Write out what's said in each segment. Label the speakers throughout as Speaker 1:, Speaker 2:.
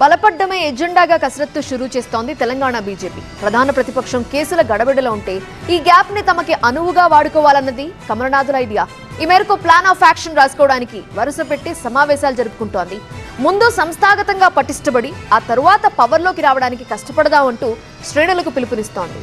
Speaker 1: బలపడ్డమే ఎజెండాగా కసరత్తు షురూ చేస్తోంది తెలంగాణ బీజేపీ. ప్రధాన ప్రతిపక్షం కేసుల గడబిడలో ఉంటే ఈ గ్యాప్ ని తమకి అనువుగా వాడుకోవాలన్నది కమలనాథుల ఐడియా. ఈ మేరకు ప్లాన్ ఆఫ్ యాక్షన్ రాసుకోవడానికి వరుస పెట్టి సమావేశాలు జరుపుకుంటోంది. ముందు సంస్థాగతంగా పటిష్టపడి ఆ తరువాత పవర్లోకి రావడానికి కష్టపడదామంటూ శ్రేణులకు పిలుపునిస్తోంది.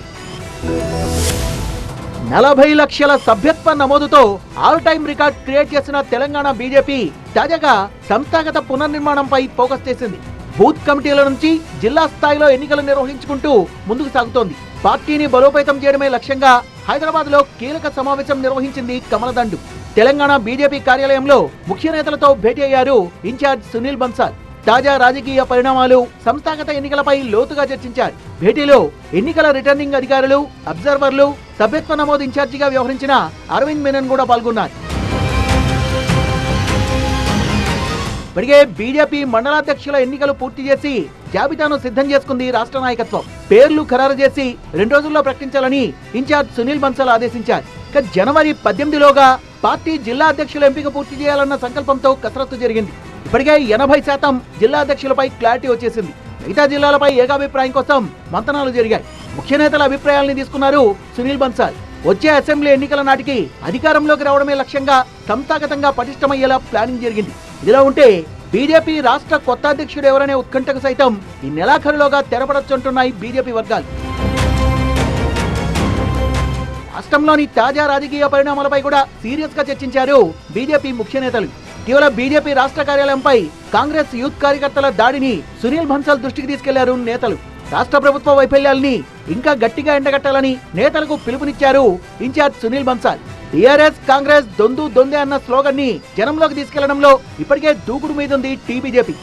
Speaker 2: 40 లక్షల సభ్యత్వ నమోదుతో ఆల్ టైమ్ రికార్డ్ క్రియేట్ చేసిన తెలంగాణ బీజేపీ తాజాగా సంస్థాగత పునర్నిర్మాణంపై ఫోకస్ చేసింది. బూత్ కమిటీల నుంచి జిల్లా స్థాయిలో ఎన్నికలు నిర్వహించుకుంటూ ముందుకు సాగుతోంది. పార్టీని బలోపేతం చేయడమే లక్ష్యంగా హైదరాబాద్ లో కీలక సమావేశం నిర్వహించింది కమలదండు. తెలంగాణ బీజేపీ కార్యాలయంలో ముఖ్య నేతలతో భేటీ అయ్యారు ఇన్ఛార్జ్ సునీల్ బన్సాల్. తాజా రాజకీయ పరిణామాలు, సంస్థాగత ఎన్నికలపై లోతుగా చర్చించారు. భేటీలో ఎన్నికల రిటర్నింగ్ అధికారులు, అబ్జర్వర్లు, సభ్యత్వ నమోదు ఇన్ఛార్జిగా వ్యవహరించిన అరవింద్ మేనన్ కూడా పాల్గొన్నారు. ఇప్పటికే బీజేపీ మండలాధ్యక్షుల ఎన్నికలు పూర్తి చేసి జాబితాను సిద్ధం చేసుకుంది రాష్ట్ర నాయకత్వం. పేర్లు ఖరారు చేసి 2 రోజుల్లో ప్రకటించాలని ఇన్ఛార్జ్ సునీల్ బన్సాల్ ఆదేశించారు. ఇక జనవరి 18లోగా పార్టీ జిల్లా అధ్యక్షుల ఎంపిక పూర్తి చేయాలన్న సంకల్పంతో కసరత్తు జరిగింది. ఇప్పటికే 80% జిల్లా అధ్యక్షులపై క్లారిటీ వచ్చేసింది. మిగతా జిల్లాలపై ఏకాభిప్రాయం కోసం మంతనాలు జరిగాయి. ముఖ్య నేతల అభిప్రాయాల్ని తీసుకున్నారు సునీల్ బన్సాల్. వచ్చే అసెంబ్లీ ఎన్నికల నాటికి అధికారంలోకి రావడమే లక్ష్యంగా సంస్థాగతంగా పటిష్టమయ్యేలా ప్లానింగ్ జరిగింది. ఇదిలా ఉంటే బీజేపీ రాష్ట్ర కొత్త అధ్యక్షుడు ఎవరనే ఉత్కంఠకు సైతం ఈ నెలాఖరులోగా తెరపడొచ్చుంటున్నాయి బీజేపీ వర్గాలు. రాష్ట్రంలోని తాజా రాజకీయ పరిణామాలపై కూడా సీరియస్ గా చర్చించారు బీజేపీ ముఖ్య నేతలు. ఇటీవల బీజేపీ రాష్ట్ర కార్యాలయంపై కాంగ్రెస్ యూత్ కార్యకర్తల దాడిని సునీల్ బన్సాల్ దృష్టికి తీసుకెళ్లారు నేతలు. రాష్ట్ర ప్రభుత్వ వైఫల్యాల్ని ఇంకా గట్టిగా ఎండగట్టాలని నేతలకు పిలుపునిచ్చారు ఇన్ఛార్జ్ సునీల్ బన్సాల్. టీఆర్ఎస్ కాంగ్రెస్ దొందు దొందే అన్న స్లోగన్ ని జనంలోకి తీసుకెళ్లడంలో ఇప్పటికే దూకుడు మీదుంది టీబీజేపీ.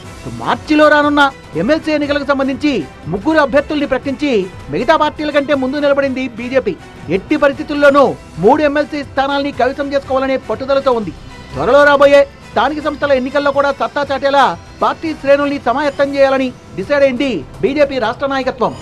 Speaker 2: మార్చిలో రానున్న ఎమ్మెల్సీ ఎన్నికలకు సంబంధించి 3 అభ్యర్థుల్ని ప్రకటించి మిగతా పార్టీల కంటే ముందు నిలబడింది బీజేపీ. ఎట్టి పరిస్థితుల్లోనూ 3 ఎమ్మెల్సీ స్థానాల్ని కైవసం చేసుకోవాలనే పట్టుదలతో ఉంది. త్వరలో రాబోయే స్థానిక సంస్థల ఎన్నికల్లో కూడా సత్తా చాటేలా పార్టీ శ్రేణుల్ని సమాయత్తం చేయాలని డిసైడ్ అయింది బీజేపీ రాష్ట్ర నాయకత్వం.